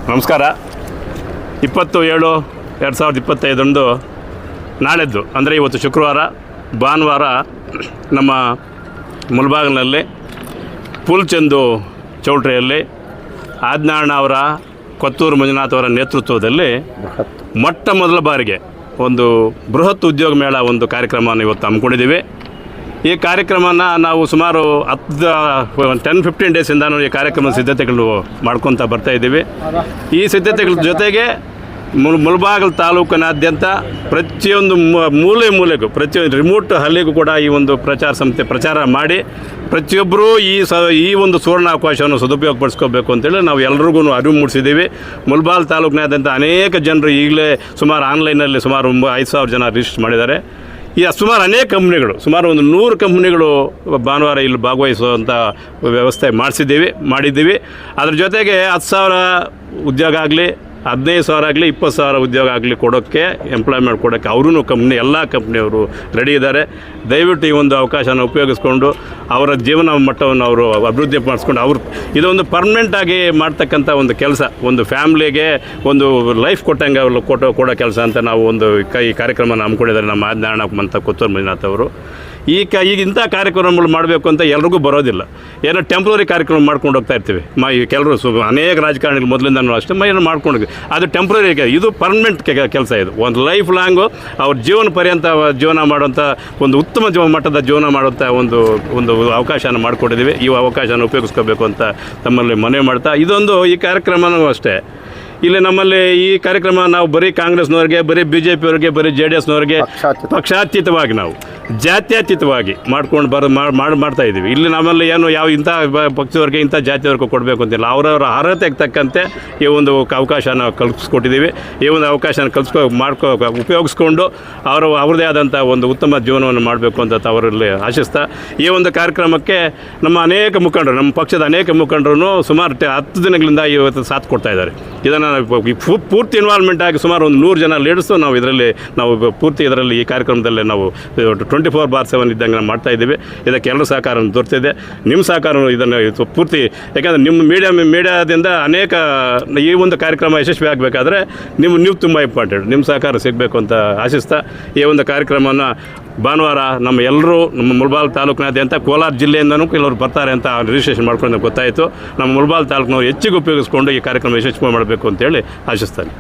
ನಮಸ್ಕಾರ. 20/7/2025 ನಾಳೆದ್ದು ಅಂದರೆ ಇವತ್ತು ಶುಕ್ರವಾರ, ಭಾನುವಾರ ನಮ್ಮ ಮುಳಬಾಗಿಲಿನಲ್ಲಿ ಫುಲ್ಚಂದು ಚೌಲ್ಟ್ರಿಯಲ್ಲಿ ಆಜ್ಞಾಣ ಅವರ ಕೊತ್ತೂರು ಮಂಜುನಾಥ್ ಅವರ ನೇತೃತ್ವದಲ್ಲಿ ಮೊಟ್ಟ ಮೊದಲ ಬಾರಿಗೆ ಒಂದು ಬೃಹತ್ ಉದ್ಯೋಗ ಮೇಳ ಒಂದು ಕಾರ್ಯಕ್ರಮವನ್ನು ಇವತ್ತು ಹಮ್ಮಿಕೊಂಡಿದ್ದೀವಿ. ಈ ಕಾರ್ಯಕ್ರಮನ ನಾವು ಸುಮಾರು 10-15 ಡೇಸಿಂದ ಈ ಕಾರ್ಯಕ್ರಮದ ಸಿದ್ಧತೆಗಳು ಮಾಡ್ಕೊತ ಬರ್ತಾಯಿದ್ದೀವಿ. ಈ ಸಿದ್ಧತೆಗಳ ಜೊತೆಗೆ ಮುಳಬಾಗಿಲು ತಾಲೂಕಿನಾದ್ಯಂತ ಪ್ರತಿಯೊಂದು ಮೂಲೆಗೂ ಪ್ರತಿಯೊಂದು ರಿಮೋಟ್ ಹಳ್ಳಿಗೂ ಕೂಡ ಈ ಒಂದು ಪ್ರಚಾರ ಮಾಡಿ ಪ್ರತಿಯೊಬ್ಬರೂ ಈ ಒಂದು ಸುವರ್ಣಾವಕಾಶವನ್ನು ಸದುಪಯೋಗಪಡಿಸ್ಕೋಬೇಕು ಅಂತೇಳಿ ನಾವು ಎಲ್ರಿಗೂ ಅರಿವು ಮೂಡಿಸಿದ್ದೀವಿ. ಮುಳಬಾಗಿಲು ತಾಲೂಕಿನಾದ್ಯಂತ ಅನೇಕ ಜನರು ಈಗಲೇ ಸುಮಾರು ಆನ್ಲೈನಲ್ಲಿ ಸುಮಾರು 5,000 ಜನ ರಿಜಿಸ್ಟರ್ ಮಾಡಿದ್ದಾರೆ. ಸುಮಾರು ಅನೇಕ ಕಂಪ್ನಿಗಳು, ಸುಮಾರು ಒಂದು 100 ಕಂಪ್ನಿಗಳು ಭಾನುವಾರ ಇಲ್ಲಿ ಭಾಗವಹಿಸುವಂಥ ವ್ಯವಸ್ಥೆ ಮಾಡಿದ್ದೀವಿ. ಅದ್ರ ಜೊತೆಗೆ 10,000 ಉದ್ಯೋಗ ಆಗಲಿ, 15,000 ಆಗಲಿ, 20,000 ಉದ್ಯೋಗ ಆಗಲಿ ಕೊಡೋಕ್ಕೆ, ಎಂಪ್ಲಾಯ್ಮೆಂಟ್ ಕೊಡೋಕ್ಕೆ ಅವರೂ ಎಲ್ಲ ಕಂಪ್ನಿಯವರು ರೆಡಿ ಇದ್ದಾರೆ. ದಯವಿಟ್ಟು ಈ ಒಂದು ಅವಕಾಶನ ಉಪಯೋಗಿಸ್ಕೊಂಡು ಅವರ ಜೀವನ ಮಟ್ಟವನ್ನು ಅವರು ಅಭಿವೃದ್ಧಿ ಮಾಡಿಸ್ಕೊಂಡು ಇದೊಂದು ಪರ್ಮನೆಂಟಾಗಿ ಮಾಡ್ತಕ್ಕಂಥ ಒಂದು ಕೆಲಸ, ಒಂದು ಫ್ಯಾಮ್ಲಿಗೆ ಒಂದು ಲೈಫ್ ಕೊಟ್ಟಂಗೆ ಅವ್ರು ಕೊಡೋ ಕೆಲಸ ಅಂತ ನಾವು ಒಂದು ಈ ಕಾರ್ಯಕ್ರಮನ ಹಮ್ಮಿಕೊಂಡಿದ್ದಾರೆ ನಮ್ಮ ಆಜ್ಞಾಣ ಅಂತ ಕೊತ್ತೂರು ಮಂಜುನಾಥ್ ಅವರು. ಈಗ ಇಂಥ ಕಾರ್ಯಕ್ರಮಗಳು ಮಾಡಬೇಕು ಅಂತ ಎಲ್ರಿಗೂ ಬರೋದಿಲ್ಲ. ಏನೋ ಟೆಂಪ್ರರಿ ಕಾರ್ಯಕ್ರಮ ಮಾಡ್ಕೊಂಡು ಹೋಗ್ತಾ ಇರ್ತೀವಿ. ಕೆಲವರು ಅನೇಕ ರಾಜಕಾರಣಿಗಳು ಮೊದಲಿಂದನೂ ಅಷ್ಟೇ ಏನೋ ಮಾಡ್ಕೊಂಡು, ಅದು ಟೆಂಪ್ರರಿ. ಇದು ಪರ್ಮನೆಂಟ್ ಕೆಲಸ. ಇದು ಒಂದು ಲೈಫ್ ಲಾಂಗು ಅವ್ರ ಜೀವನ ಪರ್ಯಂತ ಜೀವನ ಮಾಡುವಂಥ ಒಂದು ಉತ್ತಮ ಮಟ್ಟದ ಜೀವನ ಮಾಡುವಂಥ ಒಂದು ಅವಕಾಶನ ಮಾಡಿಕೊಟ್ಟಿದ್ದೀವಿ. ಈ ಅವಕಾಶನ ಉಪಯೋಗಿಸ್ಕೋಬೇಕು ಅಂತ ತಮ್ಮಲ್ಲಿ ಮನವಿ ಮಾಡ್ತಾ, ಈ ಕಾರ್ಯಕ್ರಮನೂ ಅಷ್ಟೇ. ಇಲ್ಲಿ ನಮ್ಮಲ್ಲಿ ಈ ಕಾರ್ಯಕ್ರಮ ನಾವು ಬರೀ ಕಾಂಗ್ರೆಸ್ನವ್ರಿಗೆ, ಬರೀ BJP-ಅವ್ರಿಗೆ, ಬರೀ JDS-ನವ್ರಿಗೆ ಪಕ್ಷಾತೀತವಾಗಿ, ನಾವು ಜಾತ್ಯತೀತವಾಗಿ ಮಾಡ್ತಾಯಿದ್ದೀವಿ. ಇಲ್ಲಿ ನಮ್ಮಲ್ಲಿ ಏನು ಇಂಥ ಪಕ್ಷದವ್ರಿಗೆ ಇಂಥ ಜಾತಿಯವ್ರಿಗೆ ಕೊಡಬೇಕು ಅಂತಿಲ್ಲ. ಅವರವರ ಅರ್ಹತೆಗೆ ತಕ್ಕಂತೆ ಈ ಒಂದು ಅವಕಾಶನ ಕಲ್ಪಿಸ್ಕೊಟ್ಟಿದ್ದೀವಿ. ಈ ಒಂದು ಅವಕಾಶನ ಉಪಯೋಗಿಸ್ಕೊಂಡು ಅವ್ರದ್ದೇ ಆದಂಥ ಒಂದು ಉತ್ತಮ ಜೀವನವನ್ನು ಮಾಡಬೇಕು ಅಂತ ಅವರಲ್ಲಿ ಆಶಿಸ್ತಾ, ಈ ಒಂದು ಕಾರ್ಯಕ್ರಮಕ್ಕೆ ನಮ್ಮ ಅನೇಕ ಮುಖಂಡರು, ನಮ್ಮ ಪಕ್ಷದ ಅನೇಕ ಮುಖಂಡರು ಸುಮಾರು 10 ದಿನಗಳಿಂದ ಇವತ್ತು ಸಾಥ್ ಕೊಡ್ತಾ ಇದ್ದಾರೆ. ಇದನ್ನು ಪೂರ್ತಿ ಇನ್ವಾಲ್ವ್ಮೆಂಟ್ ಆಗಿ ಸುಮಾರು ಒಂದು 100 ಜನ ಲೀಡರ್ಸು ನಾವು ಪೂರ್ತಿ ಇದರಲ್ಲಿ ಈ ಕಾರ್ಯಕ್ರಮದಲ್ಲಿ ನಾವು 24/7 ಇದ್ದಂಗೆ ನಾವು ಮಾಡ್ತಾಯಿದ್ದೀವಿ. ಇದಕ್ಕೆ ಎಲ್ಲರೂ ಸಹಕಾರ ದೊರೆತಿದೆ. ನಿಮ್ಮ ಸಹಕಾರ ಇದನ್ನು ಪೂರ್ತಿ, ಯಾಕೆಂದರೆ ನಿಮ್ಮ ಮೀಡಿಯಾದಿಂದ ಅನೇಕ ಈ ಒಂದು ಕಾರ್ಯಕ್ರಮ ಯಶಸ್ವಿ ಆಗಬೇಕಾದ್ರೆ ನೀವು ತುಂಬ ಇಂಪಾರ್ಟೆಂಟ್. ನಿಮ್ಮ ಸಹಕಾರ ಸಿಗಬೇಕು ಅಂತ ಆಶಿಸ್ತಾ, ಈ ಒಂದು ಕಾರ್ಯಕ್ರಮವನ್ನು ಭಾನುವಾರ ನಮ್ಮ ಮುಳಬಾಗಿಲು ತಾಲೂಕಿನಾದ್ಯಂತ ಕೋಲಾರ ಜಿಲ್ಲೆಯಿಂದನೂ ಕೆಲವರು ಬರ್ತಾರೆ ಅಂತ ರಿಜಿಸ್ಟ್ರೇಷನ್ ಮಾಡ್ಕೊಂಡು ಗೊತ್ತಾಯಿತು. ನಮ್ಮ ಮುಳಬಾಗಿಲು ತಾಲೂಕಿನವ್ರು ಹೆಚ್ಚಿಗೆ ಉಪಯೋಗಿಸ್ಕೊಂಡು ಈ ಕಾರ್ಯಕ್ರಮ ಯಶಸ್ವಿ ಮಾಡಬೇಕು ಅಂತೇಳಿ ಆಶಿಸ್ತಾನೆ.